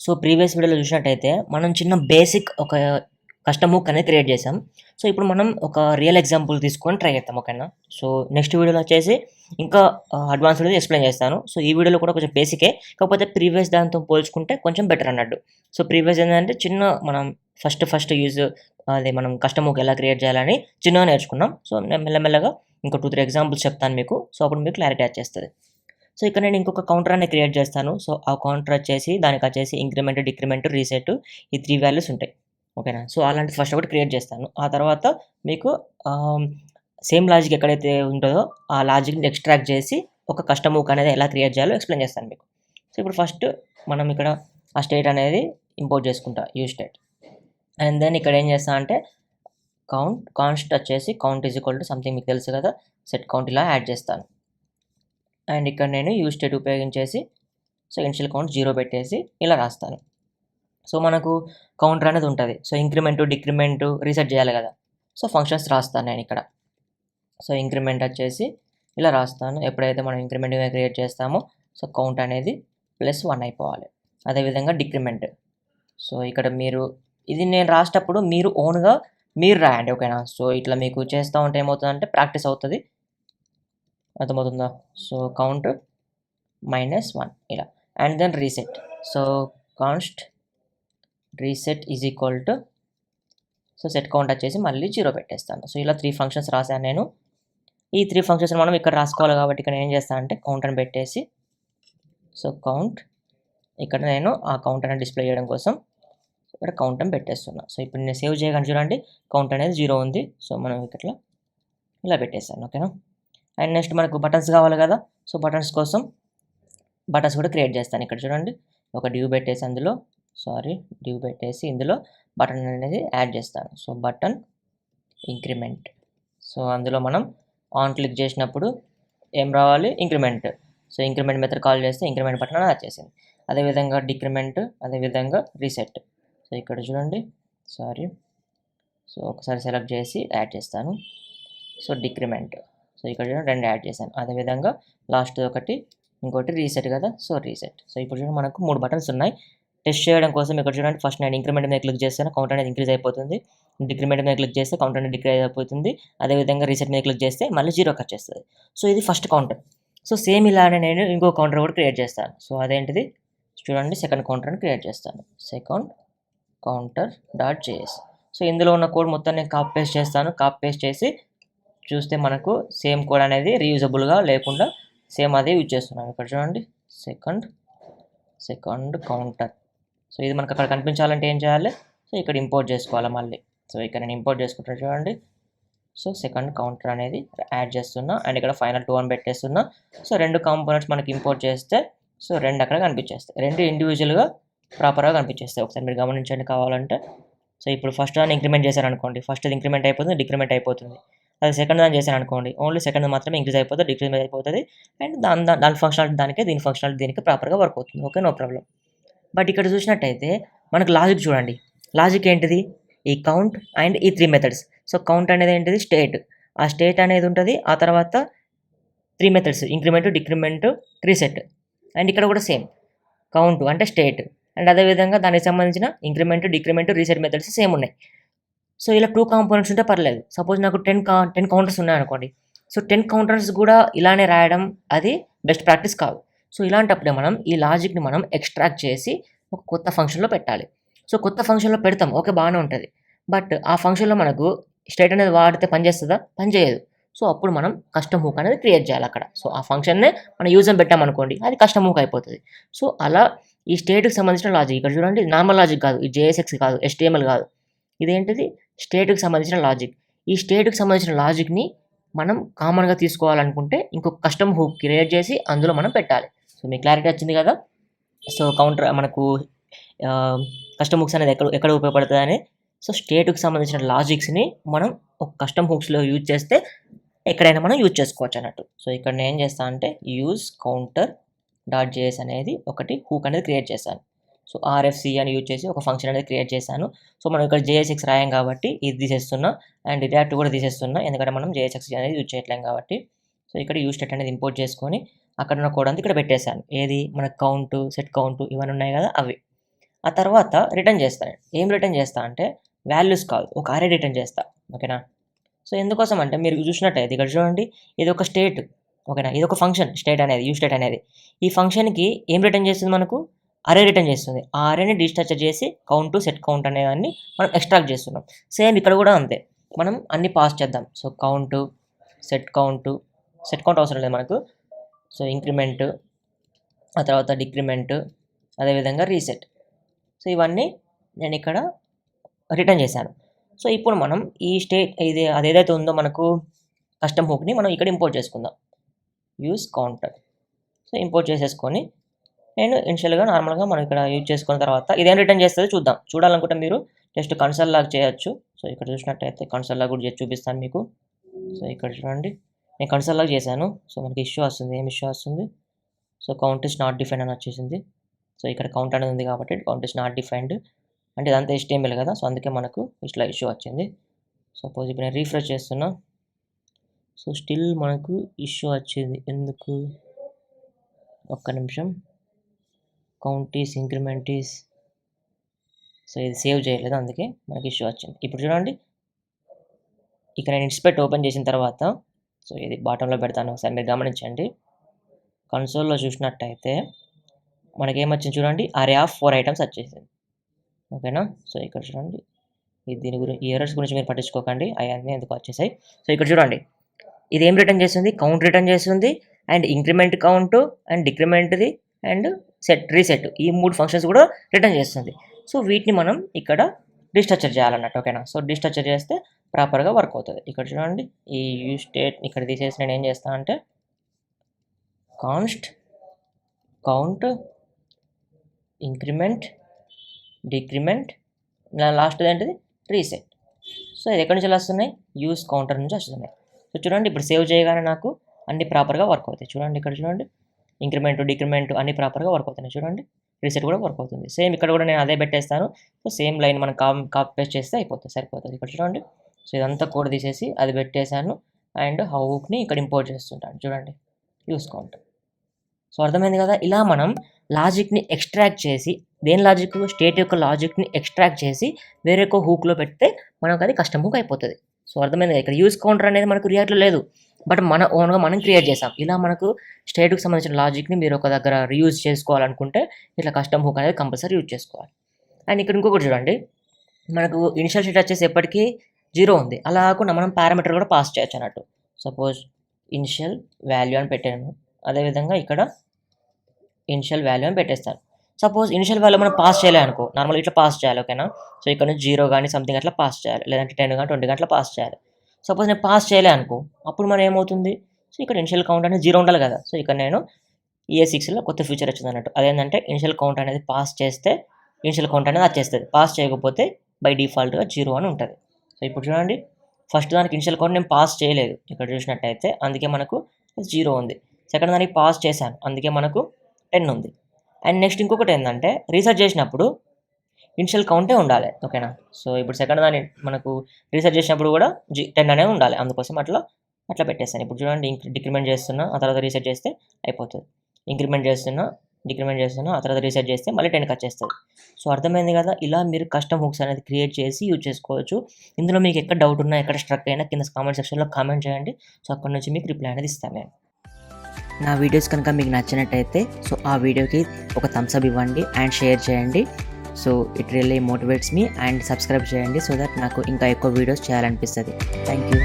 So previous వీడియోలో చూసినట్టయితే మనం చిన్న బేసిక్ ఒక కస్టమ్ హుక్ అనేది క్రియేట్ చేసాం. సో ఇప్పుడు మనం ఒక రియల్ ఎగ్జాంపుల్ తీసుకొని ట్రై చేద్దాం, ఓకేనా? సో నెక్స్ట్ వీడియోలో వచ్చేసి ఇంకా అడ్వాన్స్డ్ ఎక్స్ప్లెయిన్ చేస్తాను. సో ఈ వీడియోలో కూడా కొంచెం బేసికే, కాకపోతే ప్రీవియస్ దాంతో పోల్చుకుంటే కొంచెం బెటర్ అన్నట్టు. సో ప్రీవియస్ ఏంటంటే చిన్న మనం ఫస్ట్ యూజ్ అదే మనం కస్టమ్ హుక్ ఎలా క్రియేట్ చేయాలని చిన్నగా నేర్చుకున్నాం. సో నేను మెల్లమెల్లగా ఇంకో 2-3 ఎగ్జాంపుల్స్ చెప్తాను మీకు. సో అప్పుడు మీకు క్లారిటీ వచ్చేస్తుంది. సో ఇక్కడ నేను ఇంకొక కౌంటర్ అనేది క్రియేట్ చేస్తాను. సో ఆ కౌంటర్ వచ్చేసి దానికి వచ్చేసి ఇంక్రిమెంట్, డిక్రిమెంట్, రీసెట్ ఈ 3 వాల్యూస్ ఉంటాయి, ఓకేనా? సో అలాంటి ఫస్ట్ ఒకటి క్రియేట్ చేస్తాను. ఆ తర్వాత మీకు సేమ్ లాజిక్ ఎక్కడైతే ఉంటుందో ఆ లాజిక్ని ఎక్స్ట్రాక్ట్ చేసి ఒక కస్టమ్ హుక్ అనేది ఎలా క్రియేట్ చేయాలో ఎక్స్ప్లెయిన్ చేస్తాను మీకు. సో ఇప్పుడు ఫస్ట్ మనం ఇక్కడ ఆ స్టేట్ అనేది ఇంపోర్ట్ చేసుకుంటా, యూజ్ స్టేట్. అండ్ దెన్ ఇక్కడ ఏం చేస్తా అంటే కాన్స్ట్ వచ్చేసి count is equal to something మీకు తెలుసు కదా, సెట్ కౌంట్ ఇలా యాడ్ చేస్తాను. అండ్ ఇక్కడ నేను యూజ్ స్టేట్ ఉపయోగించేసి సో ఇనిషియల్ కౌంట్ 0 పెట్టేసి ఇలా రాస్తాను. సో మనకు కౌంటర్ అనేది ఉంటుంది. సో ఇంక్రిమెంటు, డిక్రిమెంటు, రీసెట్ చేయాలి కదా. సో ఫంక్షన్స్ రాస్తాను నేను ఇక్కడ. సో ఇంక్రిమెంట్ వచ్చేసి ఇలా రాస్తాను. ఎప్పుడైతే మనం ఇంక్రిమెంట్ క్రియేట్ చేస్తామో సో కౌంట్ అనేది +1 అయిపోవాలి. అదేవిధంగా డిక్రిమెంట్. సో ఇక్కడ మీరు ఇది నేను రాసేటప్పుడు మీరు ఓన్గా మీరు రాయండి, ఓకేనా? సో ఇట్లా మీకు చేస్తూ ఉంటే ఏమవుతుందంటే ప్రాక్టీస్ అవుతుంది, అర్థమవుతుందా? సో కౌంట్ -1 ఇలా. And then reset. So const reset is equal to so set count వచ్చేసి మళ్ళీ 0 పెట్టేస్తాను. సో ఇలా 3 ఫంక్షన్స్ రాశాను నేను. ఈ 3 ఫంక్షన్స్ మనం ఇక్కడ రాసుకోవాలి కాబట్టి ఇక్కడ ఏం చేస్తాను అంటే కౌంట్ అని పెట్టేసి సో కౌంట్ ఇక్కడ నేను ఆ కౌంట్ అనేది డిస్ప్లే చేయడం కోసం ఇక్కడ కౌంట్ అని పెట్టేస్తున్నా. సో ఇప్పుడు నేను సేవ్ చేయగానే చూడండి కౌంట్ అనేది 0 ఉంది. సో మనం ఇక్కడ ఇలా పెట్టేస్తాను, ఓకేనా? అండ్ నెక్స్ట్ మనకు బటన్స్ కావాలి కదా. సో బటన్స్ కోసం బటన్స్ కూడా క్రియేట్ చేస్తాను. ఇక్కడ చూడండి ఒక డ్యూ పెట్టేసి ఇందులో బటన్ అనేది యాడ్ చేస్తాను. So button increment. సో అందులో మనం ఆన్ క్లిక్ చేసినప్పుడు ఏం రావాలి, increment. So increment method call చేస్తే ఇంక్రిమెంట్ బటన్ అనేది వచ్చేసింది. అదేవిధంగా డిక్రిమెంట్, అదేవిధంగా రీసెట్. సో ఇక్కడ చూడండి సో ఒకసారి సెలెక్ట్ చేసి యాడ్ చేస్తాను. So decrement. సో ఇక్కడ చూడండి 2 యాడ్ చేశాను. అదేవిధంగా లాస్ట్ ఒకటి ఇంకోటి రీసెట్ కదా. So reset. సో ఇప్పుడు చూడండి మనకు 3 బటన్స్ ఉన్నాయి. టెస్ట్ చేయడం కోసం ఇక్కడ చూడండి ఫస్ట్ నేను ఇంక్రిమెంట్ మీద క్లిక్ చేస్తాను, కౌంట్ అనేది ఇంక్రీజ్ అయిపోతుంది. డిక్రిమెంట్ మీద క్లిక్ చేస్తే కౌంట్ అనేది డిక్రీజ్ అయిపోతుంది. అదేవిధంగా రీసెట్ మీద క్లిక్ చేస్తే మళ్ళీ 0 వచ్చేస్తుంది. సో ఇది ఫస్ట్ కౌంటర్. సో సేమ్ ఇలానే నేను ఇంకో కౌంటర్ కూడా క్రియేట్ చేస్తాను. సో అదేంటిది చూడండి, సెకండ్ కౌంటర్ని క్రియేట్ చేస్తాను. Second counter.js. సో ఇందులో ఉన్న కోడ్ మొత్తం నేను కాపీ పేస్ట్ చేస్తాను. కాపీ పేస్ట్ చేసి చూస్తే మనకు సేమ్ కోడ్ అనేది రీయూజబుల్గా లేకుండా సేమ్ అదే యూజ్ చేస్తున్నాను. ఇక్కడ చూడండి సెకండ్ కౌంటర్. సో ఇది మనకు అక్కడ కనిపించాలంటే ఏం చేయాలి, సో ఇక్కడ ఇంపోర్ట్ చేసుకోవాలి మళ్ళీ. సో ఇక్కడ నేను ఇంపోర్ట్ చేసుకుంటాను చూడండి. సో సెకండ్ కౌంటర్ అనేది యాడ్ చేస్తున్నా అండ్ ఇక్కడ ఫైనల్ 2 అని పెట్టేస్తున్నా. సో 2 కాంపోనెంట్స్ మనకి ఇంపోర్ట్ చేస్తే సో 2 అక్కడ కనిపించేస్తాయి. 2 ఇండివిజువల్గా ప్రాపర్గా కనిపించేస్తాయి. ఒకసారి మీరు గమనించండి కావాలంటే. సో ఇప్పుడు ఫస్ట్ దాన్ని ఇంక్రిమెంట్ చేశారు అనుకోండి, ఫస్ట్ ఇంక్రిమెంట్ అయిపోతుంది, డిక్రిమెంట్ అయిపోతుంది. అది సెకండ్ దాన్ని చేశాను అనుకోండి, ఓన్లీ సెకండ్ మాత్రమే ఇంక్రీజ్ అయిపోతుంది, డిక్రీజ్ అయిపోతుంది. అండ్ దాని ఫంక్షనాలిటీ దానికే, దీని ఫంక్షనాలిటీ దీనికి ప్రాపర్గా వర్క్ అవుతుంది. Okay, no problem. బట్ ఇక్కడ చూసినట్టయితే మనకు లాజిక్ చూడండి. లాజిక్ ఏంటిది, ఈ కౌంట్ అండ్ ఈ 3 మెథడ్స్. సో కౌంట్ అనేది ఏంటిది, స్టేట్. ఆ స్టేట్ అనేది ఉంటుంది. ఆ తర్వాత 3 methods, increment, decrement, reset. And ఇక్కడ కూడా సేమ్ కౌంట్ అంటే స్టేట్ అండ్ అదేవిధంగా దానికి సంబంధించిన increment, decrement, reset methods same ఉన్నాయి. సో ఇలా 2 కాంపోనెంట్స్ ఉంటే పర్లేదు. సపోజ్ నాకు 10 కౌంటర్స్ ఉన్నాయి అనుకోండి. సో 10 కౌంటర్స్ కూడా ఇలానే రాయడం అది బెస్ట్ ప్రాక్టీస్ కాదు. సో ఇలాంటప్పుడే మనం ఈ లాజిక్ని మనం ఎక్స్ట్రాక్ట్ చేసి ఒక కొత్త ఫంక్షన్లో పెట్టాలి. సో కొత్త ఫంక్షన్లో పెడతాం, ఓకే, బాగానే ఉంటుంది. బట్ ఆ ఫంక్షన్లో మనకు స్టేట్ అనేది వాడితే పనిచేస్తుందా, పనిచేయదు. సో అప్పుడు మనం కస్టమ్ హుక్ అనేది క్రియేట్ చేయాలి అక్కడ. సో ఆ ఫంక్షన్నే మనం యూజ్ అని పెట్టామనుకోండి, అది కస్టమ్ హుక్ అయిపోతుంది. సో అలా ఈ స్టేట్కి సంబంధించిన లాజిక్ ఇక్కడ చూడండి, నార్మల్ లాజిక్ కాదు, ఈ JSX కాదు, HTML కాదు, ఇదేంటిది స్టేట్కి సంబంధించిన లాజిక్. ఈ స్టేట్కి సంబంధించిన లాజిక్ని మనం కామన్గా తీసుకోవాలనుకుంటే ఇంకొక కస్టమ్ హుక్ క్రియేట్ చేసి అందులో మనం పెట్టాలి. సో మీకు క్లారిటీ వచ్చింది కదా. సో కౌంటర్ మనకు కస్టమ్ హుక్స్ అనేది ఎక్కడ ఉపయోగపడుతుంది అని. సో స్టేట్కి సంబంధించిన లాజిక్స్ని మనం ఒక కస్టమ్ హుక్స్లో యూజ్ చేస్తే ఎక్కడైనా మనం యూజ్ చేసుకోవచ్చు అన్నట్టు. సో ఇక్కడ నేను ఏం చేస్తాను అంటే యూజ్ counter.js అనేది ఒకటి హుక్ అనేది క్రియేట్ చేశాను. సో RFC అని యూజ్ చేసి ఒక ఫంక్షన్ అనేది క్రియేట్ చేశాను. సో మనం ఇక్కడ JSX రాయం కాబట్టి ఇది తీసేస్తున్నా అండ్ రియాక్ట్ కూడా తీసేస్తున్నా, ఎందుకంటే మనం JSX అనేది యూజ్ చేయట్లేం కాబట్టి. సో ఇక్కడ యూజ్ స్టేట్ అనేది ఇంపోర్ట్ చేసుకొని అక్కడ ఉన్న కోడ్ అంతా ఇక్కడ పెట్టేశాను. ఏది మన కౌంట్, సెట్ కౌంట్ ఇవన్నీ ఉన్నాయి కదా అవి. ఆ తర్వాత రిటర్న్ చేస్తాను. ఏం రిటర్న్ చేస్తా అంటే వాల్యూస్ కాదు, ఒక అరే రిటర్న్ చేస్తా. ఓకేనా. సో ఎందుకోసం అంటే మీరు చూసినట్టయితే ఇక్కడ చూడండి, ఇది ఒక స్టేట్. ఓకేనా, ఇది ఒక ఫంక్షన్ స్టేట్ అనేది, యూ స్టేట్ అనేది. ఈ ఫంక్షన్కి ఏం రిటర్న్ చేస్తుంది, మనకు అరే రిటర్న్ చేస్తుంది. ఆ అరేని డిస్ట్రక్చర్ చేసి కౌంట్ సెట్ కౌంట్ అనే దాన్ని మనం ఎక్స్ట్రాక్ట్ చేస్తున్నాం. సేమ్ ఇక్కడ కూడా అంతే, మనం అన్ని పాస్ చేద్దాం. సో కౌంట్, సెట్ కౌంట్ అవసరం లేదు మనకు. సో ఇంక్రిమెంట్, ఆ తర్వాత డిక్రిమెంట్, అదేవిధంగా రీసెట్. సో ఇవన్నీ నేను ఇక్కడ రిటర్న్ చేశాను. సో ఇప్పుడు మనం ఈ స్టేట్ అదేదైతే ఉందో మనకు కస్టమ్ హుక్ని మనం ఇక్కడ ఇంపోర్ట్ చేసుకుందాం. Use counter. సో ఇంపోర్ట్ చేసేసుకొని నేను ఇనిషియల్గా నార్మల్గా మనం ఇక్కడ యూజ్ చేసుకున్న తర్వాత ఇదేం రిటర్న్ చేస్తుందో చూద్దాం. చూడాలనుకుంటే మీరు జస్ట్ కన్సోల్ లాగా చేయొచ్చు. సో ఇక్కడ చూసినట్టయితే కన్సోల్ లాగా కూడా చేసి చూపిస్తాను మీకు. సో ఇక్కడ చూడండి, నేను కన్సోల్ లాగా చేశాను. సో మనకి ఇష్యూ వస్తుంది. ఏం ఇష్యూ వస్తుంది? So count is not defined అని వచ్చేసింది. సో ఇక్కడ కౌంట్ అనేది ఉంది కాబట్టి కౌంట్ ఇస్ నాట్ డిఫైన్డ్ అంటే ఇదంతా HTML కదా. సో అందుకే మనకు ఇట్లా ఇష్యూ వచ్చింది. సపోజ్ ఇప్పుడు నేను రీఫ్రెష్ చేస్తున్నా. సో స్టిల్ మనకు ఇష్యూ వచ్చింది. ఎందుకు? ఒక్క నిమిషం. Count is, increment is. So ఇది సేవ్ చేయలేదు, అందుకే మనకి ఇష్యూ వచ్చింది. ఇప్పుడు చూడండి, ఇక్కడ నేను ఇన్స్పెక్ట్ ఓపెన్ చేసిన తర్వాత, సో ఇది బాటంలో పెడతాను, ఒకసారి మీరు గమనించండి. కన్సోల్లో చూసినట్టయితే మనకేమొచ్చింది చూడండి, అరే ఆఫ్ 4 ఐటమ్స్ వచ్చేసింది. ఓకేనా. సో ఇక్కడ చూడండి, దీని గురించి, ఈ ఎర్రర్స్ గురించి మీరు పట్టించుకోకండి, అవన్నీ ఎందుకు వచ్చేసాయి. సో ఇక్కడ చూడండి, ఇది ఏం రిటర్న్ చేస్తుంది? కౌంట్ రిటర్న్ చేస్తుంది, అండ్ ఇంక్రిమెంట్ కౌంట్, అండ్ డిక్రిమెంట్ది, అండ్ రీసెట్, ఈ 3 ఫంక్షన్స్ కూడా రిటర్న్ చేస్తుంది. సో వీటిని మనం ఇక్కడ డిస్ట్రక్చర్ చేయాలన్నట్టు. ఓకేనా. సో డిస్ట్రక్చర్ చేస్తే ప్రాపర్గా వర్క్ అవుతుంది. ఇక్కడ చూడండి, ఈ యూ స్టేట్ ఇక్కడ తీసేసి నేను ఏం చేస్తాను అంటే const count, increment, decrement, last ఏంటిది రీసెట్. సో ఇది ఎక్కడి నుంచి వస్తున్నాయి? యూస్ కౌంటర్ నుంచి వస్తున్నాయి. సో చూడండి, ఇప్పుడు సేవ్ చేయగానే నాకు అన్ని ప్రాపర్గా వర్క్ అవుతాయి. చూడండి ఇక్కడ చూడండి, ఇంక్రిమెంట్, డిక్రిమెంట్ అన్ని ప్రాపర్గా వర్క్ అవుతున్నాయి. చూడండి, రీసెట్ కూడా వర్క్ అవుతుంది. సేమ్ ఇక్కడ కూడా నేను అదే పెట్టేస్తాను. సో సేమ్ లైన్ మనం కాపీ పేస్ట్ చేస్తే అయిపోతుంది, సరిపోతుంది. ఇక్కడ చూడండి, సో ఇదంతా కోడ్ తీసేసి అది పెట్టేశాను, అండ్ హౌక్ని ఇక్కడ ఇంపోర్ట్ చేస్తుంటాను. చూడండి, యూస్ కౌంటర్. సో అర్థమైంది కదా. ఇలా మనం లాజిక్ని ఎక్స్ట్రాక్ట్ చేసి, దేని లాజిక్? స్టేట్ యొక్క లాజిక్ని ఎక్స్ట్రాక్ట్ చేసి వేరే ఒక హూక్లో పెడితే మనకు అది కస్టమ్ హూక్ అయిపోతుంది. సో అర్థమైంది. ఇక్కడ యూస్ కౌంటర్ అనేది మనకు రియాక్ట్లో లేదు, బట్ మన ఓన్గా మనం క్రియేట్ చేసాం. ఇలా మనకు స్టేట్కి సంబంధించిన లాజిక్ని మీరు ఒక దగ్గర రీయూజ్ చేసుకోవాలనుకుంటే ఇట్లా కస్టమ్ హుక్ అనేది కంపల్సరీ యూజ్ చేసుకోవాలి. అండ్ ఇక్కడ ఇంకొకటి చూడండి, మనకు ఇనిషియల్ స్టేట్ వచ్చేసి ఎప్పటికీ 0 ఉంది. అలా కాకుండా మనం పారామీటర్ కూడా పాస్ చేయొచ్చు అన్నట్టు. సపోజ్ ఇనిషియల్ వాల్యూ అని పెట్టాను, అదేవిధంగా ఇక్కడ ఇనిషియల్ వాల్యూ అని పెట్టేస్తాను. సపోజ్ ఇనిషియల్ వాల్యూ మనం పాస్ చేయలే అనుకో, నార్మల్గా ఇట్లా పాస్ చేయాలి. ఓకేనా. సో ఇక్కడ నుంచి 0 కానీ సంథింగ్ అట్లా పాస్ చేయాలి, లేదంటే 10 కానీ 20 అట్లా పాస్ చేయాలి. సపోజ్ నేను పాస్ చేయలే అనుకో, అప్పుడు మనం ఏమవుతుంది? సో ఇక్కడ ఇనిషియల్ కౌంట్ అనేది 0 ఉండాలి కదా. సో ఇక్కడ నేను ES6లో కొత్త ఫీచర్ వచ్చింది అన్నట్టు. అదేంటంటే ఇనిషియల్ కౌంట్ అనేది పాస్ చేస్తే ఇనిషియల్ కౌంట్ అనేది వచ్చేస్తుంది, పాస్ చేయకపోతే బై డిఫాల్ట్గా 0 అని ఉంటుంది. సో ఇప్పుడు చూడండి, ఫస్ట్ దానికి ఇనిషియల్ కౌంట్ నేను పాస్ చేయలేదు ఇక్కడ చూసినట్టయితే, అందుకే మనకు 0 ఉంది. సెకండ్ దానికి పాస్ చేశాను, అందుకే మనకు 10 ఉంది. అండ్ నెక్స్ట్ ఇంకొకటి ఏంటంటే రీసెర్చ్ చేసినప్పుడు ఇనిషియల్ కౌంటే ఉండాలి. ఓకేనా. సో ఇప్పుడు సెకండ్ దాన్ని మనకు రీసెర్చ్ చేసినప్పుడు కూడా 10 అనేది ఉండాలి, అందుకోసం అట్లా పెట్టేస్తాను. ఇప్పుడు చూడండి, డిక్రిమెంట్ చేస్తున్నా, ఆ తర్వాత రీసెట్ చేస్తే అయిపోతుంది. ఇంక్రిమెంట్ చేస్తున్నా, డిక్రిమెంట్ చేస్తున్నా, ఆ తర్వాత రీసెట్ చేస్తే మళ్ళీ 10కి వచ్చేస్తుంది. సో అర్థమైంది కదా. ఇలా మీరు కస్టమ్ హుక్స్ అనేది క్రియేట్ చేసి యూజ్ చేసుకోవచ్చు. ఇందులో మీకు ఎక్కడ డౌట్ ఉన్నా, ఎక్కడ స్ట్రక్ అయినా కింద కామెంట్ సెక్షన్లో కామెంట్ చేయండి. సో అక్కడ నుంచి మీకు రిప్లై అనేది ఇస్తాను నేను. నా వీడియోస్ కనుక మీకు నచ్చినట్టయితే సో ఆ వీడియోకి ఒక థమ్స్ అప్ ఇవ్వండి అండ్ షేర్ చేయండి. So it really motivates me, and subscribe చేయండి సో దట్ నాకు ఇంకా ఎక్కువ వీడియోస్ చేయాలనిపిస్తుంది. Thank you.